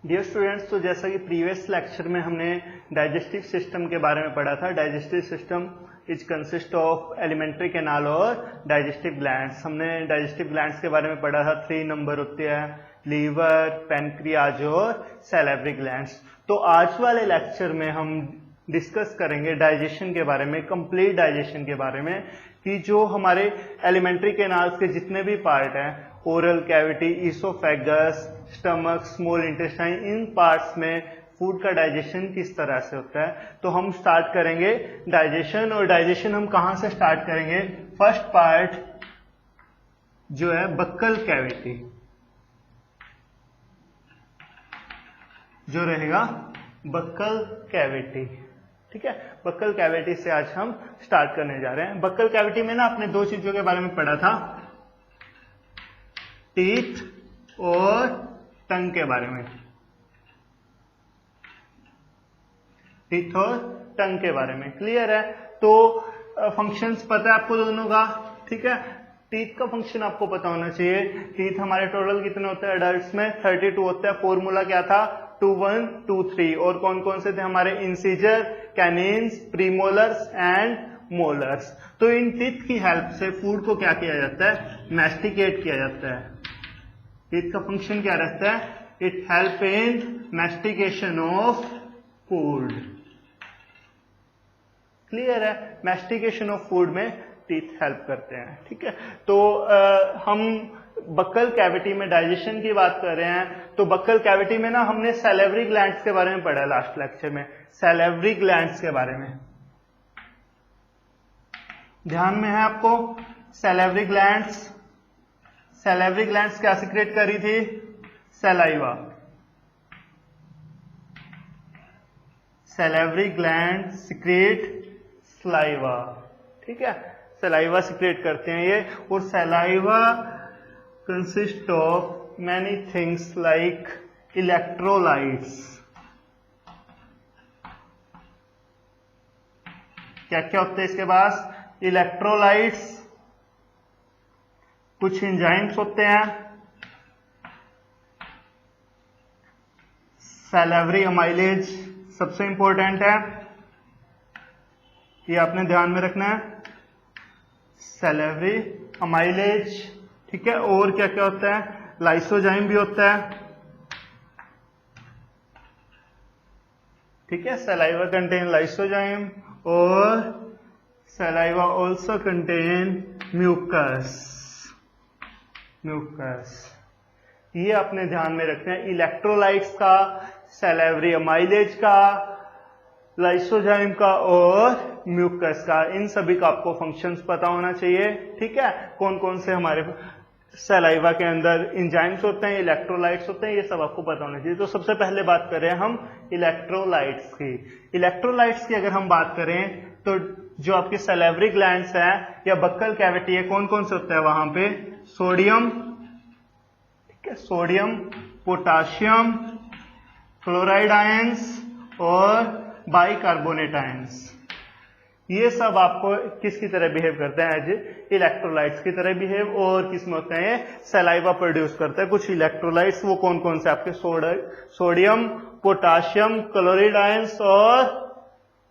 Dear students, तो जैसा कि प्रीवियस लेक्चर में हमने डाइजेस्टिव सिस्टम के बारे में पढ़ा था। Digestive system is consist of alimentary canal और डाइजेस्टिव ग्लैंड्स। हमने डाइजेस्टिव ग्लैंड्स के बारे में पढ़ा था। 3 नंबर होते हैं, लीवर, पैनक्रियाज और सैलिवरी ग्लैंड्स। तो आज वाले लेक्चर में हम डिस्कस करेंगे डाइजेशन के बारे में, कंप्लीट डाइजेशन के बारे में, कि जो हमारे एलिमेंट्री कैनाल्स के जितने भी पार्ट हैं, oral cavity, oesophagus, stomach, small intestine, इन पार्ट्स में फूड का डाइजेशन किस तरह से होता है। तो हम स्टार्ट करेंगे डाइजेशन। और डाइजेशन हम कहां से स्टार्ट करेंगे? फर्स्ट पार्ट जो है बक्कल कैविटी, जो रहेगा बक्कल कैविटी। ठीक है, बक्कल कैविटी से आज हम स्टार्ट करने जा रहे हैं। बक्कल कैविटी में ना आपने 2 चीजों के बारे में पढ़ा था, टीथ और टंग के बारे में। टीथ और टंग के बारे में क्लियर है? तो फंक्शंस पता है आपको दोनों का। ठीक है, टीथ का फंक्शन आपको पता होना चाहिए। टीथ हमारे टोटल कितने होते हैं अडल्ट्स में? 32 होते हैं। फॉर्मूला क्या था? 2 1 2 3। और कौन कौन से थे हमारे? Incisor, canines, premolars and molars. तो इन टीथ की हेल्प से फूड को क्या किया जाता है? मैस्टिकेट किया जाता है। टीथ का फंक्शन क्या रहता है? It help in mastication of food. Clear है? मैस्टिकेशन ऑफ फूड में टीथ हेल्प करते हैं। ठीक है, तो हम बक्कल कैविटी में डाइजेशन की बात कर रहे हैं। तो बक्कल कैविटी में ना हमने सैलिवरी ग्लैंड्स के बारे में पढ़ा लास्ट लेक्चर में। सैलिवरी ग्लैंड्स के बारे में ध्यान में है आपको? सैलिवरी ग्लैंड्स, सैलिवरी ग्लैंड्स क्या सीक्रेट कर रही थी? Saliva. Salivary gland secret saliva. ठीक है, सलाइवा सीक्रेट करते हैं ये। और saliva consist of many things like electrolytes. क्या क्या होते हैं इसके पास? इलेक्ट्रोलाइट्स, कुछ एंजाइम्स होते हैं, सैलिवरी अमाइलेज सबसे इंपॉर्टेंट है, ये आपने ध्यान में रखना है। Salivary amylase. ठीक है, और क्या क्या होता है? लाइसोजाइम भी होता है। ठीक है, सलाइवा कंटेन लाइसोजाइम और saliva also contain mucus. Mucus ये आपने ध्यान में रखना है। इलेक्ट्रोलाइट्स का, सैलिवरी अमाइलेज का, लाइसोजाइम का और म्यूकस का, इन सभी का आपको फंक्शंस पता होना चाहिए। ठीक है, कौन कौन से हमारे सलाइवा के अंदर एंजाइम्स होते हैं, इलेक्ट्रोलाइट्स होते हैं, ये सब आपको पता होना चाहिए। तो सबसे पहले बात करें हम इलेक्ट्रोलाइट्स की। इलेक्ट्रोलाइट्स की अगर हम बात करें तो जो आपकी सैलिवरी ग्लैंड्स हैं या बक्कल कैविटी है, कौन कौन से होता है वहां पे? सोडियम, ठीक है, सोडियम, पोटाशियम, क्लोराइड आयंस और बाइकार्बोनेट आयंस। ये सब आपको किसकी तरह बिहेव करते हैं? एज इलेक्ट्रोलाइट्स की तरह बिहेव। और किसमें होते हैं? ये सलाइवा प्रोड्यूस करता है कुछ इलेक्ट्रोलाइट्स। वो कौन कौन से आपके? सोडियम, पोटाशियम, क्लोराइड आयंस और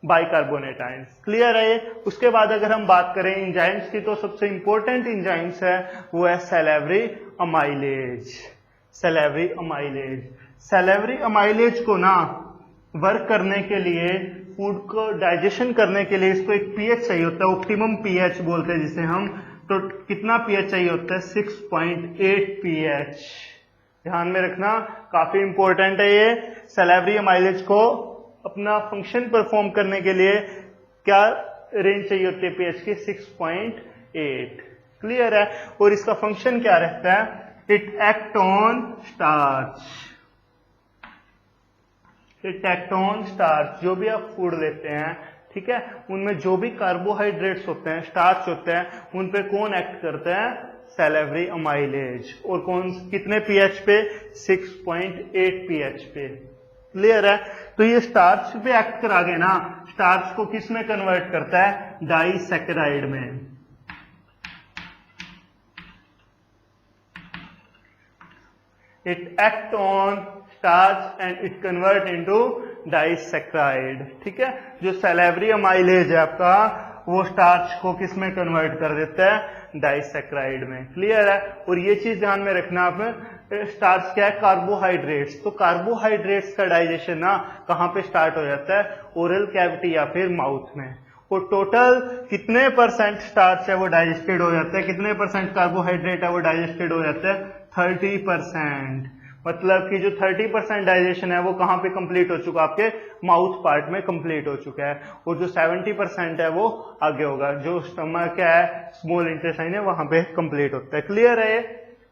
बाइकार्बोनेट आयंस। क्लियर है ये? उसके बाद अगर हम बात करें एंजाइम्स की, तो सबसे इंपॉर्टेंट एंजाइम्स है वो है salivary amylase. Salivary amylase, salivary amylase को ना वर्क करने के लिए, फूड को डाइजेशन करने के लिए इसको एक पीएच चाहिए होता है। ऑप्टिमम पीएच बोलते हैं जिसे हम। तो कितना पीएच चाहिए होता है? 6.8 पीएच। ध्यान में रखना, काफी इंपॉर्टेंट है ये। सैलिवरी अमाइलेज को अपना फंक्शन परफॉर्म करने के लिए क्या रेंज चाहिए होती है पीएच की? 6.8। क्लियर है? और इसका फंक्शन क्या रहता है? It act on starch. It act on starch. जो भी आप फूड लेते हैं, ठीक है, उनमें जो भी कार्बोहाइड्रेट्स होते हैं, स्टार्च होते हैं, उन पे कौन एक्ट करते हैं? Salivary amylase. और कौन कितने पीएच पे? 6.8 पीएच पे। क्लियर है? तो ये स्टार्च पे एक्ट करा के ना, स्टार्च को किस में कन्वर्ट करता है? डाइसैकेराइड में। It act on starch and it convert into disaccharide. ठीक है, जो सैलिवरी अमाइलेज है आपका वो स्टार्च को किस में कन्वर्ट कर देता है, डाइसैकेराइड में। क्लियर है। और ये चीज ध्यान में रखना आप, स्टार्च क्या है, कार्बोहाइड्रेट्स। तो कार्बोहाइड्रेट्स का डाइजेशन ना कहाँ पे स्टार्ट हो जाता है, ओरल कैविटी या फिर माउथ में। और टोटल कितने परसेंट स्टार्च है वो डाइजेस्टेड हो जाता है, कितने परसेंट कार्बोहाइड्रेट है वो डाइजेस्टेड हो जाता है, 30%। मतलब कि जो 30% डाइजेशन है वो कहाँ पे कंप्लीट हो चुका, आपके माउथ पार्ट में कंप्लीट हो चुका है। और जो 70% है वो आगे होगा, जो स्टमक है, स्मॉल इंटेस्टाइन है, वहां पे कंप्लीट होता है। क्लियर है ये।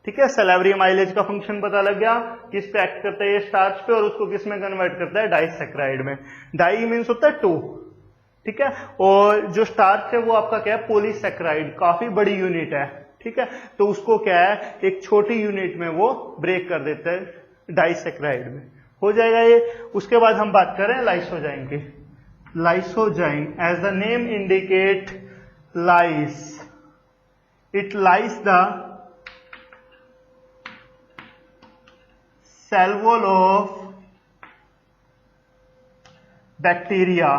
ठीक है, सैलिवरी अमाइलेज का फंक्शन पता लग गया, किस पे एक्ट करता है ये, स्टार्च पे, और उसको किस में कन्वर्ट करता है, डाइसैकेराइड में। डाई मीन्स होता है 2। ठीक है, और जो स्टार्च है वो आपका क्या है, पॉलीसैकेराइड, काफी बड़ी यूनिट है। ठीक है, तो उसको क्या है, एक छोटी यूनिट में वो ब्रेक कर देता है डाइसैकेराइड में। हो जाएगा ये। उसके बाद हम बात करें लाइसोजाइम की। Lysozyme, as the name indicate, lyse, it lyse the cell wall of bacteria.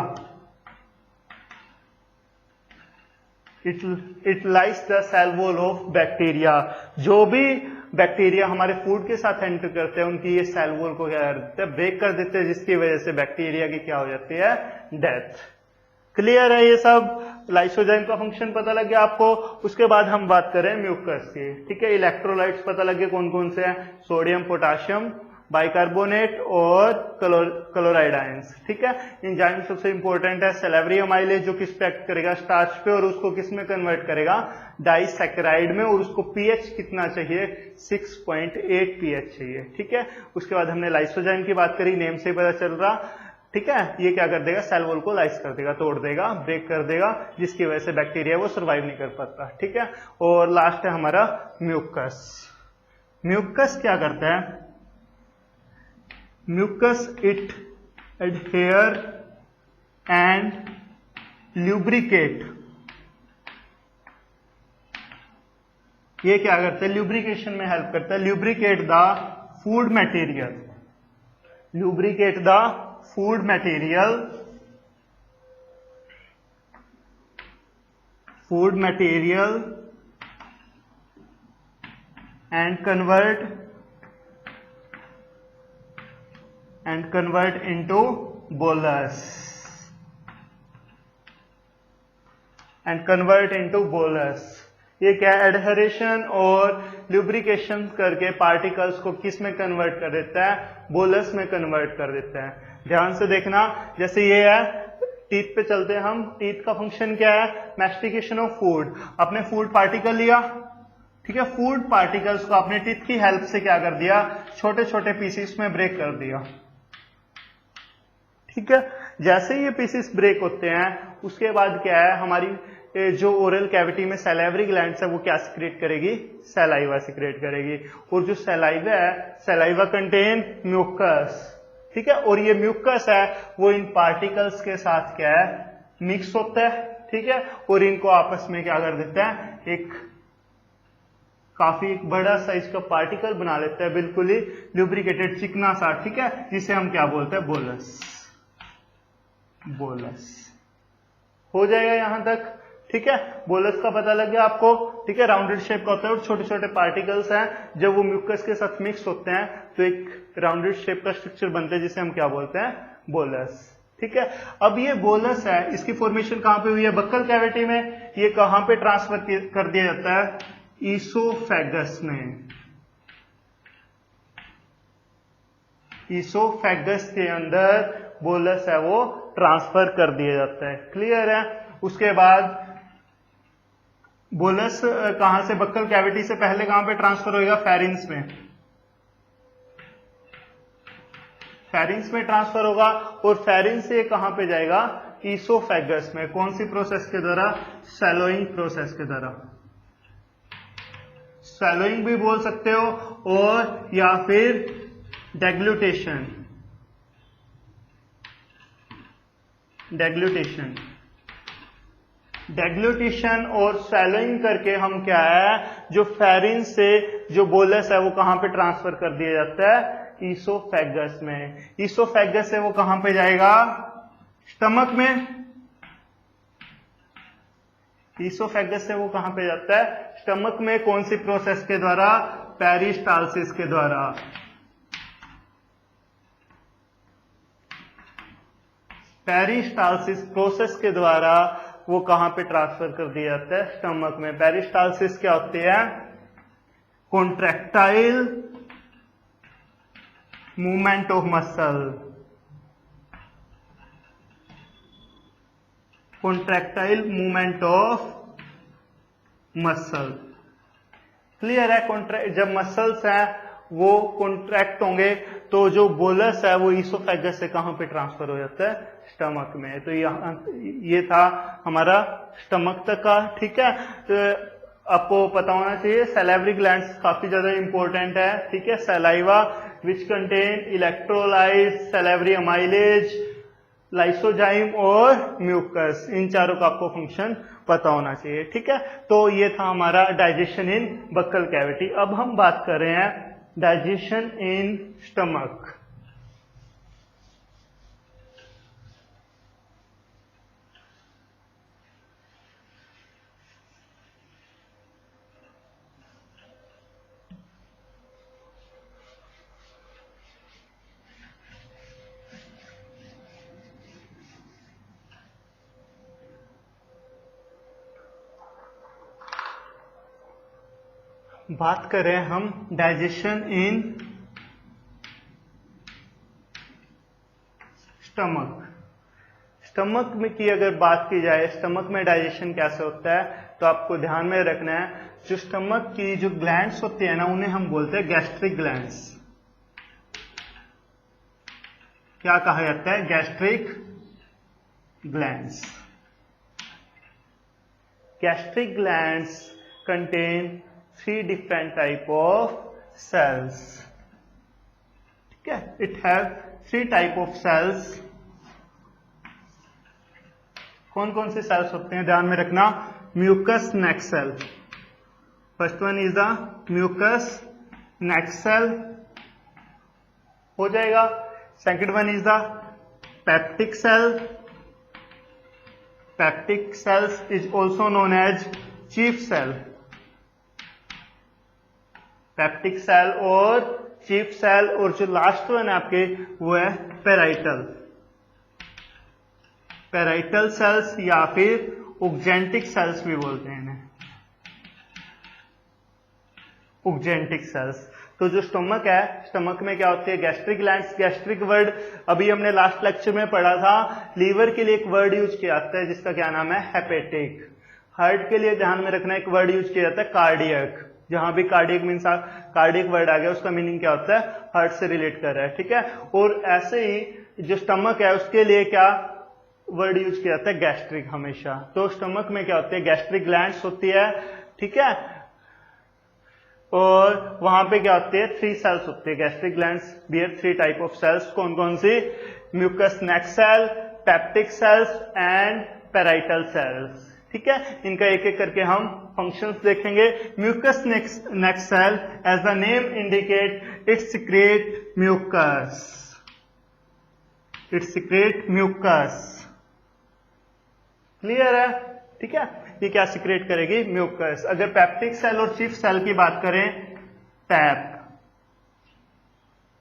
It lies the cell wall of bacteria. जो भी बैक्टीरिया हमारे फूड के साथ एंटर करते हैं उनकी ये सेल वॉल को क्या करते हैं, ब्रेक कर देते हैं, जिसकी वजह से बैक्टीरिया की क्या हो जाती है, डेथ। क्लियर है ये सब। लाइसोजाइम का फंक्शन पता लग गया आपको। उसके बाद हम बात करें म्यूकस की। ठीक है, इलेक्ट्रोलाइट्स पता लग गए कौन कौन से हैं, सोडियम, पोटाशियम, बाइकार्बोनेट और क्लोराइड आयंस। ठीक है, एंजाइम सबसे इंपॉर्टेंट है सैलिवरी अमाइलेज, जो किस पे एक्ट करेगा, स्टार्च पे, और उसको किस में कन्वर्ट करेगा, डाइसैकेराइड में। और उसको पीएच कितना चाहिए, 6.8 पीएच चाहिए। ठीक है, उसके बाद हमने लाइसोजाइम की बात करी, नेम से ही पता चल रहा। ठीक है, ये क्या कर देगा, सेल वॉल को लाइस कर देगा, तोड़ देगा, ब्रेक कर देगा, जिसकी वजह से बैक्टीरिया वो सर्वाइव नहीं कर पाता। ठीक है, और लास्ट है हमारा म्यूकस। म्यूकस क्या करता है, mucus it adhere and lubricate. ये क्या करता है, ल्यूब्रिकेशन में हेल्प करता है। Lubricate the food material, lubricate the food material and convert into bolus, ये क्या है, एडहरेशन और ल्यूब्रिकेशन करके पार्टिकल्स को किस में कन्वर्ट कर देता है, बोलस में कन्वर्ट कर देता है। ध्यान से देखना, जैसे ये है, टीथ पे चलते हैं हम। टीथ का फंक्शन क्या है, मैस्टिकेशन ऑफ फूड। आपने फूड पार्टिकल लिया, ठीक है, फूड पार्टिकल्स को आपने टीथ की हेल्प से क्या कर दिया, छोटे छोटे पीसेस में ब्रेक कर दिया। ठीक है, जैसे ये पीसेस ब्रेक होते हैं उसके बाद क्या है, हमारी जो ओरल कैविटी में सैलिवरी ग्लैंड्स है वो क्या सिक्रेट करेगी, सैलाइवा सिक्रेट करेगी। और जो सैलाइवा है, सैलाइवा कंटेन म्यूकस। ठीक है, और ये म्यूकस है वो इन पार्टिकल्स के साथ क्या है, मिक्स होता है। ठीक है, और इनको आपस में क्या कर देता है, एक काफी बड़ा साइज का पार्टिकल बना लेता है, बिल्कुल ही ल्यूब्रिकेटेड, चिकना सा। ठीक है, जिसे हम क्या बोलते हैं, बोलस। बोलस हो जाएगा यहां तक। ठीक है, बोलस का पता लग गया आपको। ठीक है, राउंडेड शेप का होता है और छोटे छोटे पार्टिकल्स हैं, जब वो म्यूकस के साथ मिक्स होते हैं तो एक राउंडेड शेप का स्ट्रक्चर बनता है, जिसे हम क्या बोलते हैं, बोलस। ठीक है, अब ये बोलस है, इसकी फॉर्मेशन कहां पे हुई है, बक्कल कैविटी में। ये कहां पे ट्रांसफर कर दिया जाता है, ईसोफेगस में। ईसोफेगस के अंदर बोलस है वो ट्रांसफर कर दिया जाता है। क्लियर है। उसके बाद बोलस कहां से, बक्कल कैविटी से पहले कहां पे ट्रांसफर होगा, फेरिंग्स में। फेरिंग्स में ट्रांसफर होगा, और फेरिंग्स से कहां पे जाएगा, ईसोफेगस में। कौन सी प्रोसेस के द्वारा, सैलोइंग प्रोसेस के द्वारा। सैलोइंग भी बोल सकते हो, और या फिर डेग्लूटेशन। डेग्लूटेशन डेग्लूटिशन और स्वैलोइंग करके हम क्या है, जो फेरिन से जो बोलस है वो कहां पे ट्रांसफर कर दिया जाता है, ईसोफेगस में। ईसोफेगस से वो कहां पे जाएगा, स्टमक में। ईसोफेगस से वो कहां पे जाता है, स्टमक में। कौन सी प्रोसेस के द्वारा, पेरिस्टालसिस के द्वारा। पेरिस्टालसिस प्रोसेस के द्वारा वो कहां पे ट्रांसफर कर दिया जाता है, स्टमक में। पेरिस्टालसिस क्या होती है, contractile movement of muscle. Contractile movement of muscle, clear है। जब मसल्स हैं वो कॉन्ट्रैक्ट होंगे तो जो बोलस है वो ईसोफेगस से कहां पे ट्रांसफर हो जाता है, स्टमक में। तो ये था हमारा स्टमक तक का, ठीक है। तो आपको पता होना चाहिए सैलिवरी ग्लैंड्स काफी ज्यादा इंपॉर्टेंट है, ठीक है। Saliva which contain electrolyte, salivary amylase, lysozyme और म्यूकस, इन चारों का आपको फंक्शन पता होना चाहिए, ठीक है। तो ये था हमारा डाइजेशन इन बक्कल कैविटी। अब हम बात कर रहे हैं डाइजेशन इन स्टमक। बात करें हम डाइजेशन इन स्टमक। स्टमक में की अगर बात की जाए, स्टमक में डाइजेशन कैसे होता है, तो आपको ध्यान में रखना है, जो स्टमक की जो ग्लैंड्स होती है ना, उन्हें हम बोलते हैं गैस्ट्रिक ग्लैंड्स। क्या कहा जाता है, gastric glands. Gastric glands contain 3 different type of cells, ठीक है। It have 3 type of cells। कौन कौन से सेल्स होते हैं, ध्यान में रखना। Mucus neck cell, first one is the mucus neck cell, हो जाएगा। Second one is the peptic cell. Peptic cells is also known as chief cell. Peptic cell और चीफ सेल, और जो लास्ट वन है आपके वो है पेराइटल। पेराइटल सेल्स या फिर ऑक्जेंटिक सेल्स भी बोलते हैं इन्हें, ऑक्जेंटिक सेल्स। तो जो स्टमक है, स्टमक में क्या होती है, गैस्ट्रिक ग्लैंड्स। गैस्ट्रिक वर्ड अभी हमने लास्ट लेक्चर में पढ़ा था। लीवर के लिए एक वर्ड यूज किया जाता है जिसका क्या नाम है, हेपेटिक। हार्ट के लिए ध्यान में रखना, एक वर्ड यूज किया जाता है कार्डियक। जहां भी कार्डियक मीन्स कार्डियक वर्ड आ गया, उसका मीनिंग क्या होता है, हार्ट से रिलेट कर रहा है, ठीक है। और ऐसे ही जो स्टमक है उसके लिए क्या वर्ड यूज किया जाता है, गैस्ट्रिक हमेशा। तो स्टमक में क्या होती है, गैस्ट्रिक ग्लैंड्स होती है, ठीक है। और वहां पे क्या होती है, 3 सेल्स होती है। Gastric glands bear 3 type of cells. कौन कौन सी, mucus neck cell, peptic cells and parietal cells, ठीक है। इनका एक एक करके हम फंक्शंस देखेंगे। Mucus neck cell, as the name indicate, it secrete mucus. It secrete mucus, clear है, ठीक है। ये क्या सिक्रेट करेगी, म्यूकस। अगर पेप्टिक सेल और चीफ सेल की बात करें,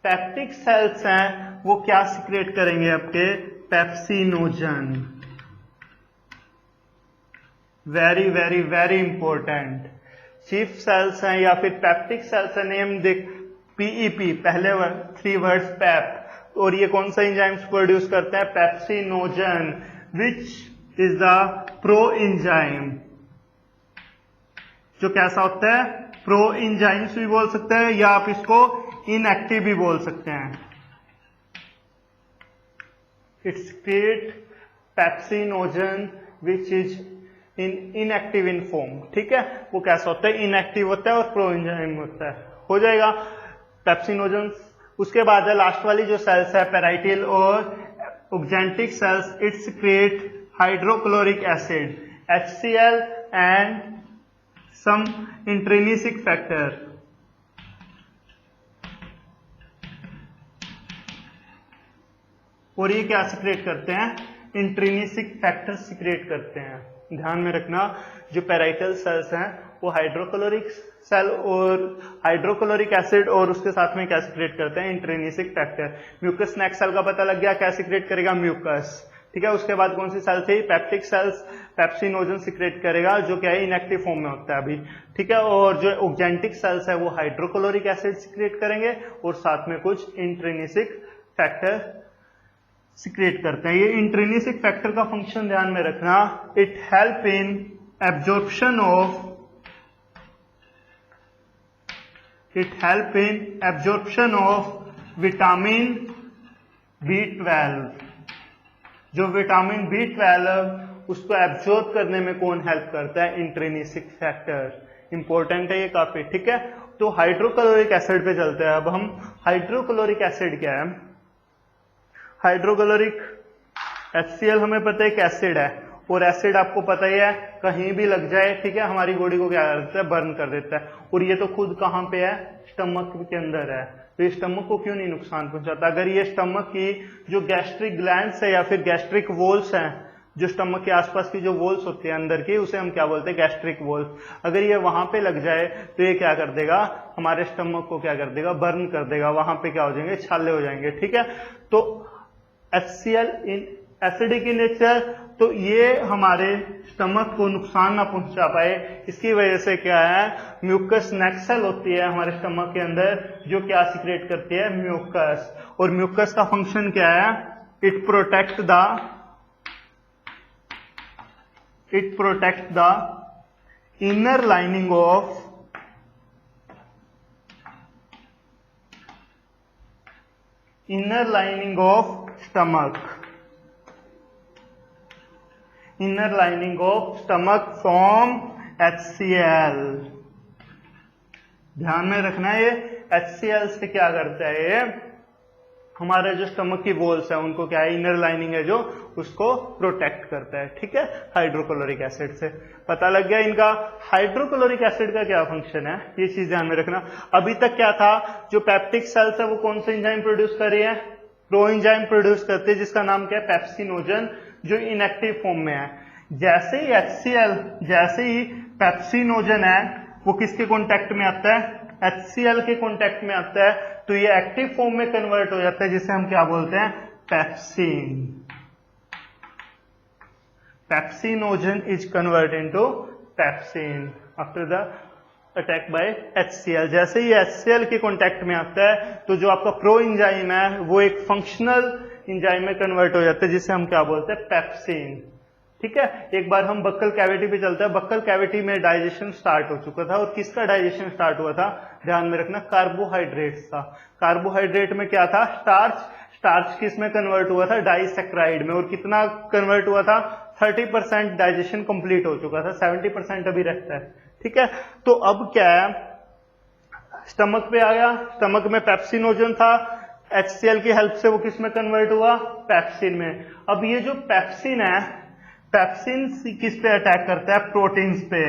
पेप्टिक सेल्स हैं वो क्या सिक्रेट करेंगे आपके, pepsinogen. Very very very important. Chief cells हैं या फिर पेप्टिक सेल्स है, नेम देख, पीईपी, पहले 3 वर्ड्स पेप। और ये कौन सा एंजाइम्स प्रोड्यूस करते हैं, pepsinogen, which is the pro enzyme. जो कैसा होता है, प्रो एंजाइम्स भी बोल सकते हैं या आप इसको इनएक्टिव भी बोल सकते हैं। It's create pepsinogen which is inactive in form, ठीक है। वो कैसा होता है, इनएक्टिव होता है और प्रो एंजाइम होता है, हो जाएगा पेप्सिनोजन। उसके बाद है लास्ट वाली जो सेल्स है, पेराइटल और oxyntic cells. Its create hydrochloric acid HCl and some intrinsic factor. और ये क्या सिक्रेट करते हैं? इंट्रिंसिक फैक्टर सिक्रेट करते हैं। ध्यान में रखना, जो पैराइटल सेल्स हैं वो हाइड्रोक्लोरिक सेल और हाइड्रोक्लोरिक एसिड और उसके साथ में क्या सिक्रेट करते हैं? Intrinsic factor. Mucus next cell का पता लग गया, क्या सिक्रेट करेगा? म्यूकस। ठीक है, उसके बाद कौन सी सेल थी? पेप्टिक सेल्स पेप्सिनोजन सिक्रेट करेगा, जो क्या है? इनएक्टिव फॉर्म में होता है अभी। ठीक है, और जो ऑक्जेंटिक सेल्स है वो हाइड्रोक्लोरिक एसिड सिक्रेट करेंगे और साथ में कुछ इंट्रिंसिक फैक्टर सिक्रेट करते हैं। ये इंट्रिंसिक फैक्टर का फंक्शन ध्यान में रखना, it help in absorption of vitamin B12। जो विटामिन B12 उसको एब्जॉर्ब करने में कौन हेल्प करता है? Intrinsic factor. इंपॉर्टेंट है ये काफी। ठीक है, तो हाइड्रोक्लोरिक एसिड पे चलते हैं। अब हम हाइड्रोक्लोरिक एसिड क्या है? हाइड्रोक्लोरिक HCl हमें पता है कि एसिड है, और एसिड आपको पता ही है कहीं भी लग जाए, ठीक है, हमारी बॉडी को क्या करता है? बर्न कर देता है। और ये तो खुद कहां पे है? स्टमक के अंदर है। तो ये स्टमक को क्यों नहीं नुकसान पहुंचाता? अगर ये स्टमक की जो गैस्ट्रिक ग्लैंड्स है या फिर गैस्ट्रिक वॉल्स हैं, जो स्टमक के आसपास की जो वॉल्स होती है अंदर की, उसे हम क्या बोलते हैं? Gastric walls. अगर ये वहां पे लग जाए तो ये क्या कर देगा? हमारे स्टमक को क्या कर देगा? बर्न कर देगा। वहां पे क्या हो जाएंगे? छाले हो जाएंगे। ठीक है, तो HCl in acidic in nature, तो ये हमारे स्टमक को नुकसान ना पहुंचा पाए, इसकी वजह से क्या है? म्यूकस नेक्स्ट सेल होती है हमारे स्टमक के अंदर, जो क्या सिक्रेट करती है? म्यूकस। और म्यूकस का फंक्शन क्या है? It protect the inner lining of stomach from HCl। ध्यान में रखना, ये HCl से क्या करता है? ये हमारे जो स्टमक की वॉल्स है उनको क्या है? इनर लाइनिंग है जो उसको प्रोटेक्ट करता है। ठीक है, हाइड्रोक्लोरिक एसिड से। पता लग गया इनका हाइड्रोक्लोरिक एसिड का क्या फंक्शन है, ये चीज ध्यान में रखना। अभी तक क्या था? जो पेप्टिक सेल्स है वो कौन सा एंजाइम प्रोड्यूस कर रही है? प्रो एंजाइम प्रोड्यूस करते हैं, जिसका नाम क्या है? पेप्सिनोजन, जो इनएक्टिव फॉर्म में है। जैसे ही HCl, जैसे ही पेप्सिनोजन है वो किसके कॉन्टेक्ट में आता है? HCl के कॉन्टेक्ट में आता है, तो ये एक्टिव फॉर्म में कन्वर्ट हो जाता है, जिसे हम क्या बोलते हैं? Pepsin. Pepsinogen is convert into pepsin after the attack by HCl। जैसे ही HCl के कॉन्टेक्ट में आता है तो जो आपका प्रो एंजाइम है वो एक फंक्शनल एंजाइम में कन्वर्ट हो जाता है, जिसे हम क्या बोलते हैं? पेप्सिन। ठीक है, एक बार हम बक्कल कैविटी पे चलते हैं। बक्कल कैविटी में डाइजेशन स्टार्ट हो चुका था, और किसका डाइजेशन स्टार्ट हुआ था? ध्यान में रखना, कार्बोहाइड्रेट्स का। कार्बोहाइड्रेट में क्या था? स्टार्च। स्टार्च किस में कन्वर्ट हुआ था? डाइसैक्राइड में। और कितना कन्वर्ट हुआ था? 30% डाइजेशन कंप्लीट हो चुका था, 70% अभी रहता है। ठीक है, तो अब क्या है? स्टमक पे आ गया, स्टमक में पेप्सिनोजन था, HCl की हेल्प से वो किस में कन्वर्ट हुआ? पेप्सिन में। अब ये जो पेप्सिन है, पेप्सिन किस पे अटैक करता है? प्रोटीन्स पे।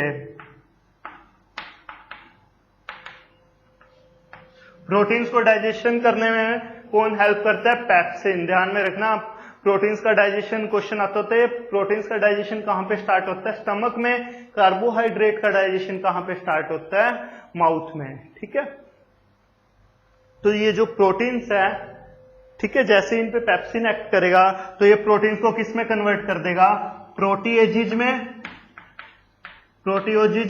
प्रोटीन्स को डाइजेशन करने में कौन हेल्प करता है? पेप्सिन। ध्यान में रखना, प्रोटीन्स का डाइजेशन क्वेश्चन आता है। प्रोटीन्स का डाइजेशन कहां पे स्टार्ट होता है? स्टमक में। कार्बोहाइड्रेट का डाइजेशन कहां पे स्टार्ट होता है? माउथ में। ठीक है, तो ये जो प्रोटीन्स है, ठीक है, जैसे इन पे पेप्सिन एक्ट करेगा तो ये प्रोटीन्स को किस में कन्वर्ट कर देगा? प्रोटीएजिज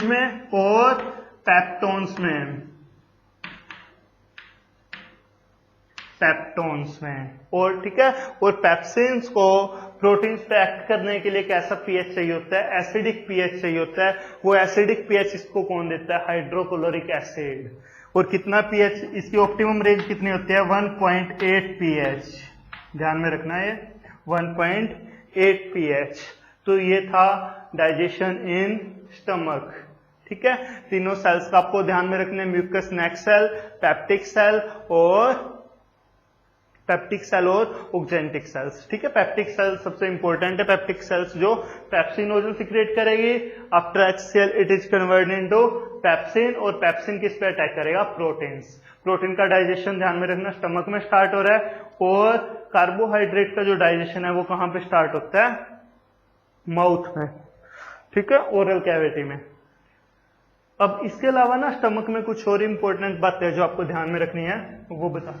में और पेप्टोन्स में। और ठीक है, और पेप्सिन्स को प्रोटीन्स पे एक्ट करने के लिए कैसा पीएच चाहिए होता है? एसिडिक पीएच चाहिए होता है। वो एसिडिक पीएच इसको कौन देता है? Hydrochloric acid. और कितना पीएच? इसकी ऑप्टिमम रेंज कितनी होती है? 1.8 पीएच। ध्यान में रखना है, 1.8 पीएच। तो ये था डाइजेशन इन स्टमक। ठीक है, तीनों सेल्स का आपको ध्यान में रखना है, mucus next cell, peptic cell और पेप्टिक सेल और ऑक्जेंटिक सेल्स। ठीक है, पेप्टिक सेल सबसे इंपॉर्टेंट है। पेप्टिक सेल्स जो पेप्सिनोजन सिक्रेट करेगी, after HCl it is converted into pepsin, और पेप्सिन किस पे अटैक करेगा? प्रोटीन्स। प्रोटीन का डाइजेशन ध्यान में रखना स्टमक में स्टार्ट हो रहा है, और कार्बोहाइड्रेट का जो डाइजेशन है वो कहां पे स्टार्ट होता है? माउथ में। ठीक है, ओरल कैविटी में। अब इसके अलावा ना स्टमक में कुछ और इंपॉर्टेंट बातें जो आपको ध्यान में रखनी है, वो बता।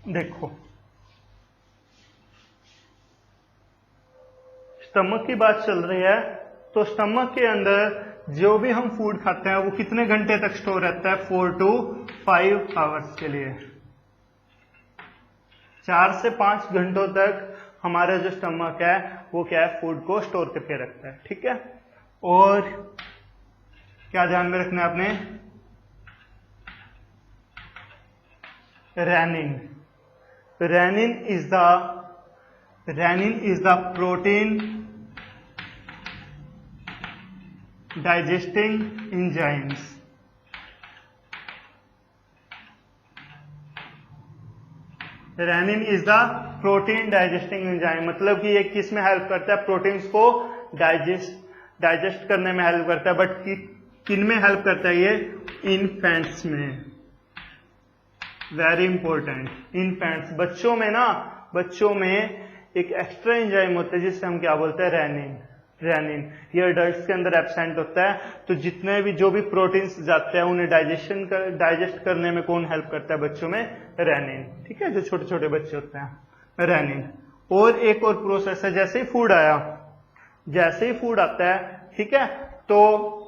देखो, स्टमक की बात चल रही है, तो स्टमक के अंदर जो भी हम फूड खाते हैं वो कितने घंटे तक स्टोर रहता है? 4 to 5 आवर्स के लिए। 4 से 5 घंटों तक हमारा जो स्टमक है वो क्या है? फूड को स्टोर करके रखता है। ठीक है, और क्या ध्यान में रखना है आपने? Rennin. Rennin is the protein digesting enzymes. Rennin is the protein digesting enzyme, मतलब कि ये किस में हेल्प करता है? प्रोटीन्स को डाइजेस्ट करने में हेल्प करता है। बट किन में हेल्प करता है ये? इन्फेंट्स में। Very important, infants. बच्चों में ना, बच्चों में एक एक्स्ट्रा एंजाइम होता है जिससे हम क्या बोलते हैं? रेनिन। ये अडल्ट्स के अंदर एब्सेंट होता है। तो जितने भी जो भी प्रोटीन्स जाते हैं उन्हें डाइजेस्ट करने में कौन हेल्प करता है बच्चों में? रेनिन। ठीक है, जो छोटे छोटे बच्चे होते हैं, रेनिन। और एक और प्रोसेस है, जैसे ही फूड आता है, ठीक है, तो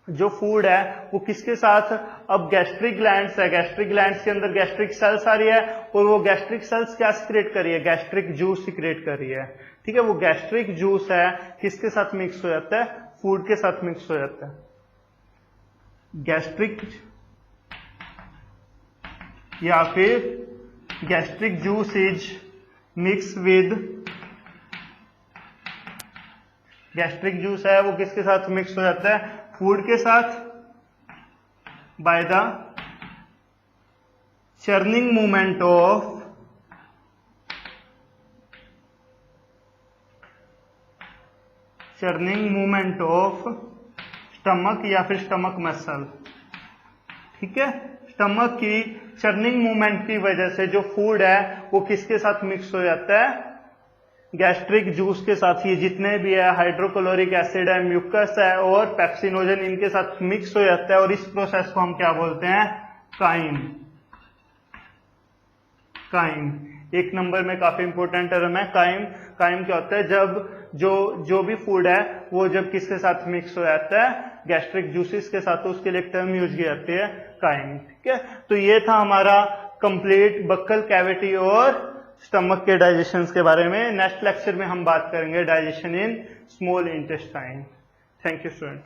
जो फूड है वो किसके साथ? अब गैस्ट्रिक ग्लैंड्स है, गैस्ट्रिक ग्लैंड्स के अंदर गैस्ट्रिक सेल्स आ रही है, और वो गैस्ट्रिक सेल्स क्या सिक्रेट कर रही है? गैस्ट्रिक जूस सिक्रेट कर रही है। ठीक है, वो गैस्ट्रिक जूस है किसके साथ मिक्स हो जाता है? फूड के साथ मिक्स हो जाता है। गैस्ट्रिक या फिर gastric juice is mix with, gastric juice है वो किसके साथ मिक्स हो जाता है? फूड के साथ, by the churning movement of stomach या फिर स्टमक मसल। ठीक है, स्टमक की चर्निंग मूवमेंट की वजह से जो फूड है वो किसके साथ मिक्स हो जाता है? गैस्ट्रिक जूस के साथ। ये जितने भी है, हाइड्रोक्लोरिक एसिड है, म्यूकस है और पेप्सिनोजन, इनके साथ मिक्स हो जाता है, और इस प्रोसेस को हम क्या बोलते हैं? काइम। एक नंबर में काफी इंपॉर्टेंट टर्म है काइम। काइम क्या होता है? जब जो भी फूड है वो जब किसके साथ मिक्स हो जाता है? गैस्ट्रिक जूसेस के साथ, तो उसके लिए एक टर्म यूज की जाती है काइम। ठीक है, तो ये था हमारा कंप्लीट बक्कल कैविटी और स्टमक के डाइजेशन के बारे में। नेक्स्ट लेक्चर में हम बात करेंगे digestion in small intestine. Thank you student.